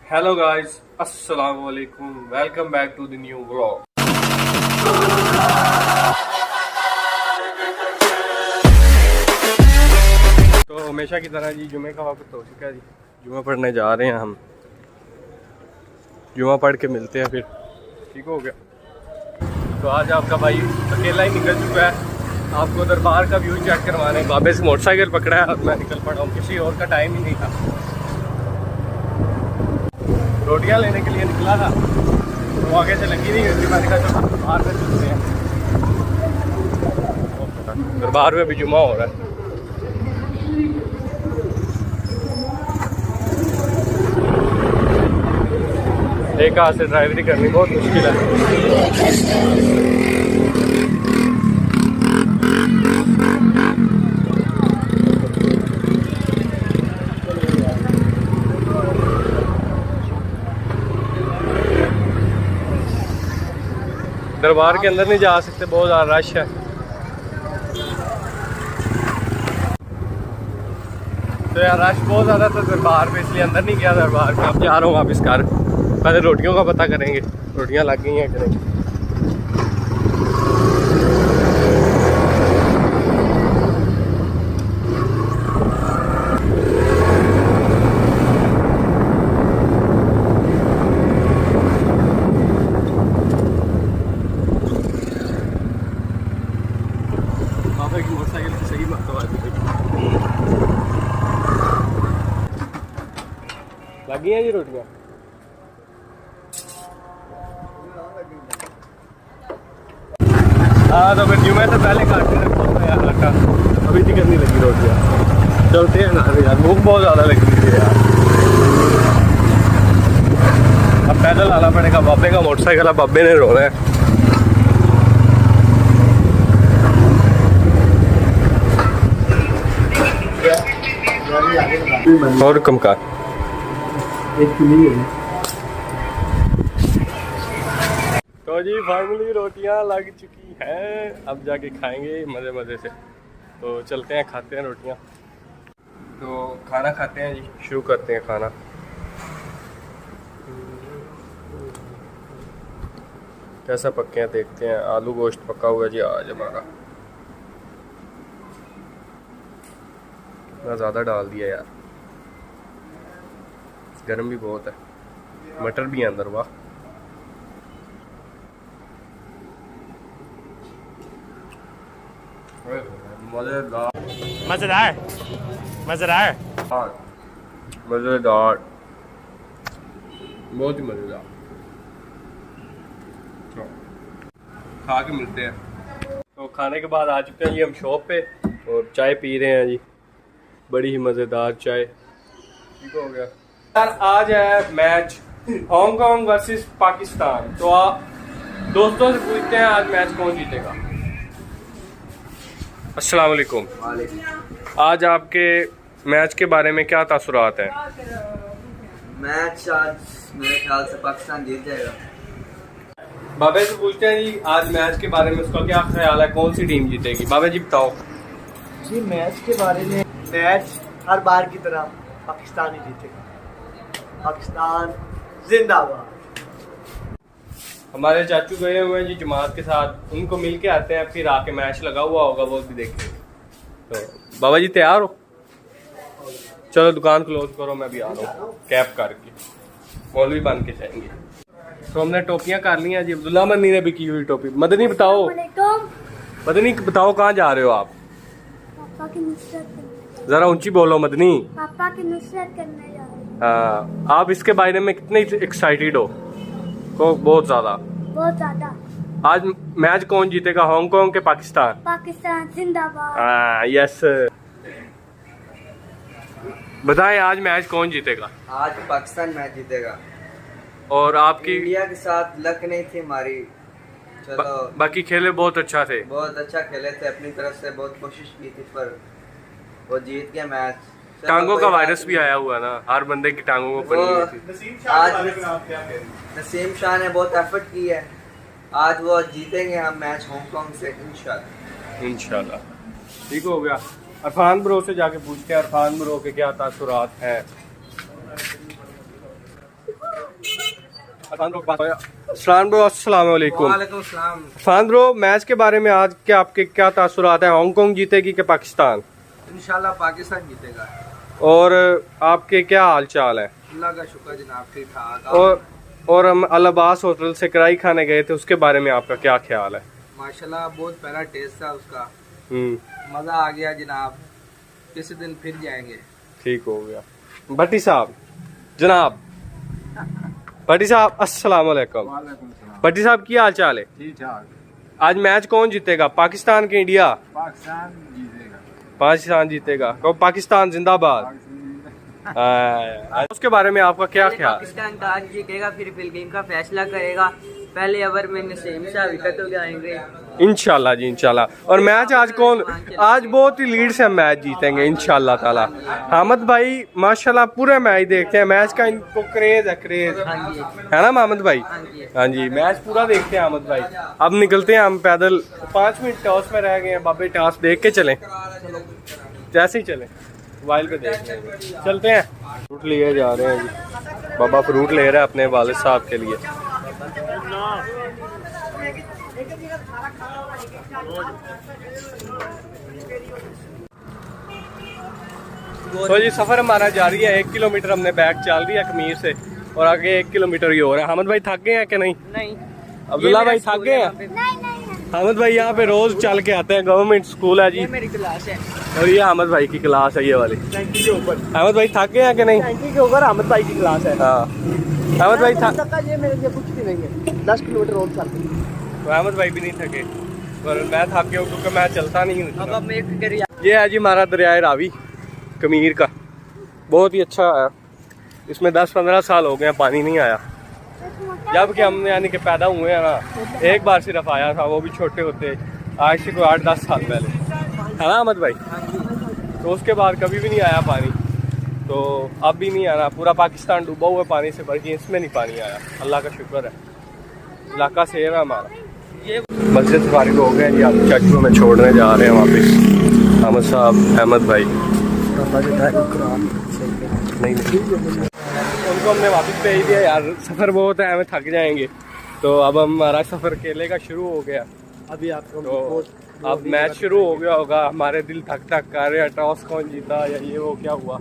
Hello guys, अस्सलाम वालेकुम, welcome back to the new vlog. तो हमेशा की तरह जी जुमे का वक्त हो चुका है जी। जुमा पढ़ने जा रहे हैं हम। जुमा पढ़ के मिलते हैं फिर। ठीक हो गया। तो आज आपका भाई अकेला ही निकल चुका है। आपको दरबार का व्यू चेक करवाने बाबे से मोटरसाइकिल पकड़ा है और मैं निकल पड़ा हूँ। किसी और का टाइम ही नहीं था। रोटियां लेने के लिए निकला था तो आगे से लगी नहीं होती। मैंने कहा चलो बाहर में चलते हैं। दरबार में भी जुमा हो रहा है। एक हाथ से ड्राइवरी करनी बहुत मुश्किल है। दरबार के अंदर नहीं जा सकते, बहुत ज़्यादा रश है। तो यार रश बहुत ज़्यादा था दरबार में, इसलिए अंदर नहीं गया दरबार में। अब जा रहा हूँ वापस घर। पहले रोटियों का पता करेंगे, रोटियां लग गई हैं करेंगे। मोटरसाइकिल की सही लग गई हैं जी रोटियां। हाँ तो फिर जुमे से पहले काटने रखा यार लगा। अभी तक नहीं लगी रोटियां। चलते हैं ना यार, भूख बहुत ज़्यादा लगी हुई है यार। अब पैदल आना पड़ेगा। बाबे का मोटरसाइकिल अब बाबे ने रोना है। और कम का तो जी फाइनली रोटियां लग चुकी हैं। अब जाके खाएंगे मज़े मज़े से। तो चलते हैं, खाते हैं रोटियां। तो खाना खाते हैं जी, शुरू करते हैं खाना। कैसा पक्के हैं देखते हैं। आलू गोश्त पका हुआ जी आज हमारा। इतना ज़्यादा डाल दिया यार, गर्म भी बहुत है। मटर भी है अंदर, वाह। मज़ेदार मज़ेदार मज़ेदार मज़ेदार, बहुत ही मज़ेदार। खा के मिलते हैं। तो खाने के बाद आ चुके हैं जी हम शॉप पे और चाय पी रहे हैं जी। बड़ी ही मज़ेदार चाय। ठीक हो गया यार। आज है मैच हांगकांग वर्सेस पाकिस्तान। तो आप दोस्तों से पूछते हैं आज मैच कौन जीतेगा। अस्सलाम वालेकुम। आज आपके मैच के बारे में क्या तासुरात हैं? मैच आज मेरे ख्याल से पाकिस्तान जीत जाएगा। बाबा से पूछते हैं जी आज मैच के बारे में, उसका क्या ख्याल है, कौन सी टीम जीतेगी? बाबा जी बताओ जी। मैच के बारे में, मैच हर बार की तरह पाकिस्तान ही जीतेगा। पाकिस्तान जिंदाबाद। हमारे चाचू गए हुए हैं जी जमात के साथ, उनको मिल के आते हैं, फिर आके मैच लगा हुआ होगा वो भी देखेंगे। तो बाबा जी तैयार हो? चलो दुकान क्लोज करो, मैं भी आ रहा हूँ कैप करके। मौलवी बन के जाएंगे। तो हमने टोपियां कर ली हैं जी। अब्दुल्ला मदनी ने भी की हुई टोपी। मदनी बताओ, मदनी बताओ कहाँ जा रहे हो आप? पापा की नुसरत करने। जरा ऊंची बोलो मदनी। पापा की नुसरत करने जा रहे हैं। हाँ, आप इसके बारे में कितने एक्साइटेड हो? को बहुत ज्यादा। बहुत ज्यादा। आज मैच कौन जीतेगा, हांगकांग के पाकिस्तान? पाकिस्तान जिंदाबाद। हाँ यस। बताएं आज मैच कौन जीतेगा? आज पाकिस्तान मैच जीतेगा। और आपकी इंडिया के साथ लक नहीं थी हमारी। चलो बाकी खेले बहुत अच्छा थे। बहुत अच्छा खेले थे, अपनी तरफ से बहुत कोशिश की थी, पर वो जीत गया मैच। टांगों का वायरस भी आया हुआ ना, हर बंदे की टांगों को पड़ी हुई थी। आज नसीम शाह ने बहुत एफर्ट की है। आज वो जीतेंगे हम मैच हांगकांग से इंशाल्लाह। ठीक हो गया। अरफान ब्रो से जाके पूछते हैं अरफान ब्रो के क्या तासुरात हैं। अस्सलाम वालेकुम। वालेकुम सलाम। इरफान ब्रो, मैच के बारे में आज के आपके क्या तासुरात हैं? हांगकांग जीतेगी कि पाकिस्तान? इंशाल्लाह पाकिस्तान जीतेगा। और आपके क्या हाल चाल है? अल्लाह का शुक्र जनाब, ठीक ठाक। और हम अल अब्बास होटल से कढ़ाई खाने गए थे, उसके बारे में आपका क्या ख्याल है? माशाल्लाह बहुत प्यारा टेस्ट था उसका, हम्म, मज़ा आ गया जनाब। किसी दिन फिर जाएंगे। ठीक हो गया। भट्टी साहब, जनाब भट्टी साहब, अस्सलाम वालेकुम। भट्टी साहब की हाल चाल है? ठीक ठाक। आज मैच कौन जीतेगा, पाकिस्तान के इंडिया? पाकिस्तान जीतेगा। पाकिस्तान जीतेगा। कहो पाकिस्तान जिंदाबाद। उसके बारे में आपका क्या ख्याल? पाकिस्तान का आज जीतेगा, फिर गेम का फैसला करेगा। पहले ओवर में नसीम शाह विकेट हो जाएंगे इंशाल्लाह जी, इंशाल्लाह। और मैच आज कौन? आज बहुत ही लीड से हम मैच जीतेंगे इंशाल्लाह ताला। हामिद भाई माशाल्लाह पूरे मैच देखते हैं, मैच का इनको क्रेज है, क्रेज है ना हामिद भाई? हाँ जी, मैच पूरा देखते हैं हामिद भाई। अब निकलते हैं हम पैदल, 5 मिनट टॉस में रह गए हैं बाबे, टॉस देख के चलें, जैसे ही चलें मोबाइल पे देख लेंगे। चलते हैं। फ्रूट लिए जा रहे हैं जी, बाबा फ्रूट ले रहा है अपने वालिद साहब के लिए। तो जी सफर हमारा जारी है। 1 किलोमीटर हमने बैक चल रही है कमीर से, और आगे 1 किलोमीटर ही हो रहा है। हामिद भाई थक गए हैं कि नहीं? नहीं। अब्दुल्ला भाई थक गए हैं? हामिद भाई यहाँ पे रोज चल के आते हैं, गवर्नमेंट स्कूल है जी। ये मेरी क्लास है और ये हामिद भाई की क्लास है, ये वाली 90 के ऊपर। हामिद भाई थक गए हैं कि नहीं? 90 के ऊपर हामिद भाई की क्लास है। हाँ, हामिद भाई ये मेरे लिए कुछ भी नहीं है। 10 किलोमीटर रोज चलते। हामिद भाई भी नहीं थके, पर मैं थक गया क्योंकि मैं चलता नहीं हूँ इतना। अब मैं एक दरिया ये है जी हमारा दरियाए रावी कमीर का, बहुत ही अच्छा है। इसमें 10-15 साल हो गए हैं पानी नहीं आया। जब कि हम यानी कि पैदा हुए हैं ना, एक बार सिर्फ आया था, वो भी छोटे होते, आज से कोई 8-10 साल पहले, है ना अहमद भाई? तो उसके बाद कभी भी नहीं आया पानी, तो अब भी नहीं आ रहा। पूरा पाकिस्तान डूबा हुआ पानी से, बल्कि इसमें नहीं पानी आया, अल्लाह का शुक्र है। इलाका सेफ है हमारा। मस्जिद से फारिग हो गए जी, आप चाचू में छोड़ने जा रहे हैं वापस। अहमद साहब, अहमद भाई नहीं उनको हमने वापस भेज दिया यार, सफ़र बहुत है, हमें थक जाएंगे। तो अब हमारा सफ़र अकेले का शुरू हो गया। अभी आपको तो अब मैच शुरू हो गया होगा, हमारे दिल धक धक कर रहे हैं, टॉस कौन जीता या ये वो क्या हुआ,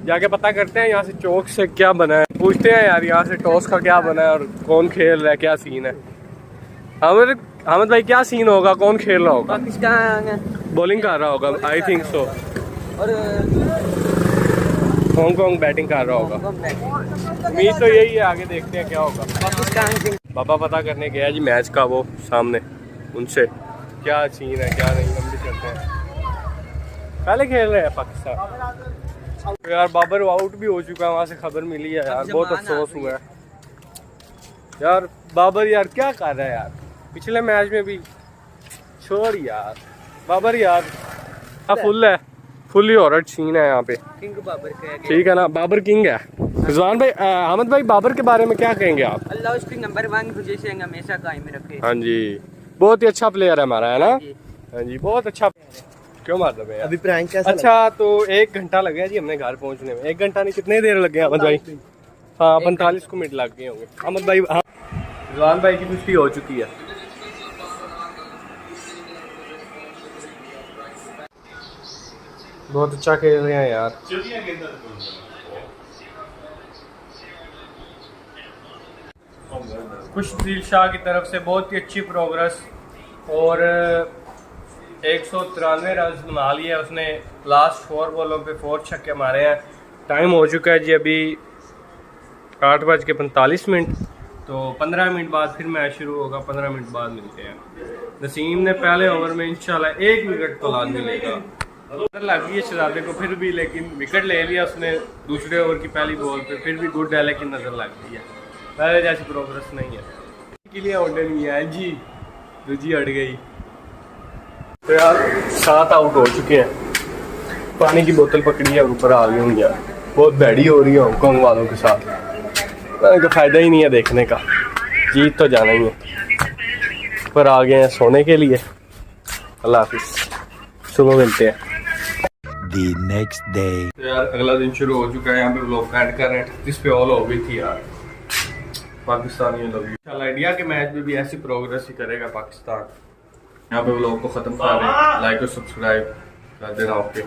जाके पता करते हैं यहाँ से चौक से क्या बना है, पूछते हैं यार यहाँ से टॉस का क्या बना है और कौन खेल रहा है, क्या सीन है। हामिद भाई क्या सीन होगा, कौन खेल रहा होगा? पाकिस्तान बॉलिंग कर रहा होगा, आई थिंक सो, और हांगकांग बैटिंग कर रहा होगा। उम्मीद तो यही है, आगे देखते हैं क्या होगा। पाकिस्तान से बाबा पता करने गया जी मैच का, वो सामने, उनसे क्या सीन है क्या नहीं, हम भी चलते हैं। पहले खेल रहे हैं पाकिस्तान। तो यार बाबर आउट भी हो चुका है, वहाँ से खबर मिली है यार, बहुत अफसोस हुआ है यार। बाबर यार क्या कर रहा है यार, पिछले मैच में भी छोड़ यार बाबर यार। फुल है, फुल ही ऑरेंज सीन है यहाँ पे। किंग बाबर का है, ठीक है ना, बाबर किंग है। रिजवान भाई, अहमद भाई बाबर के बारे में क्या कहेंगे आप? अल्लाह उसकी नंबर 1 पोजीशन हमेशा कायम रखे। हाँ जी, बहुत ही अच्छा प्लेयर है हमारा, है ना? हाँ जी, बहुत अच्छा। क्यों मार दबे अभी प्रैंक कैसा अच्छा, तो 1 घंटा लग गया जी हमने घर पहुंचने में। 1 घंटा नहीं, कितने देर लग गए अहमद भाई? हाँ 45 मिनट लग गए होंगे अहमद भाई। हाँ, रिजवान भाई की कुश्ती हो चुकी है। बहुत अच्छा खेल रहे हैं यार। खुशदिल शाह की तरफ से बहुत ही अच्छी प्रोग्रेस, और 193 रन बना लिए उसने। लास्ट 4 बॉलों पे 4 छक्के मारे हैं। टाइम हो चुका है जी अभी 8:45, तो 15 मिनट बाद फिर मैच शुरू होगा। 15 मिनट बाद मिलते हैं। नसीम ने पहले ओवर में इंशाल्लाह 1 विकेट तो लाजमी लेगा। नजर लग गई है शहजादे को फिर भी, लेकिन विकेट ले लिया उसने दूसरे ओवर की पहली बॉल पे, फिर भी गुड है, लेकिन नजर लग गई है। पहले जैसी प्रोग्रेस नहीं है, के लिए आउट नहीं है जी, दूजी हट गई। तो यार 7 आउट हो चुके हैं। पानी की बोतल पकड़ी है और ऊपर आ गई हूँ यार, बहुत बैडी हो रही है हांगकांग वालों के साथ। का फायदा ही नहीं है देखने का, जीत तो जाना ही है। पर आ गए हैं सोने के लिए। अल्लाह हाफिज, सुबह मिलते हैं। The next day. तो यार अगला दिन शुरू हो चुका है, यहाँ पे व्लॉग एंड कर रहे हैं। 38 पे ऑल हो गई थी यार। Pakistani love you. इंशाल्लाह इंडिया के मैच में भी ऐसी प्रोग्रेस ही करेगा पाकिस्तान। यहाँ पे व्लॉग को ख़त्म कर रहे हैं, लाइक और सब्सक्राइब कर देना। ओके।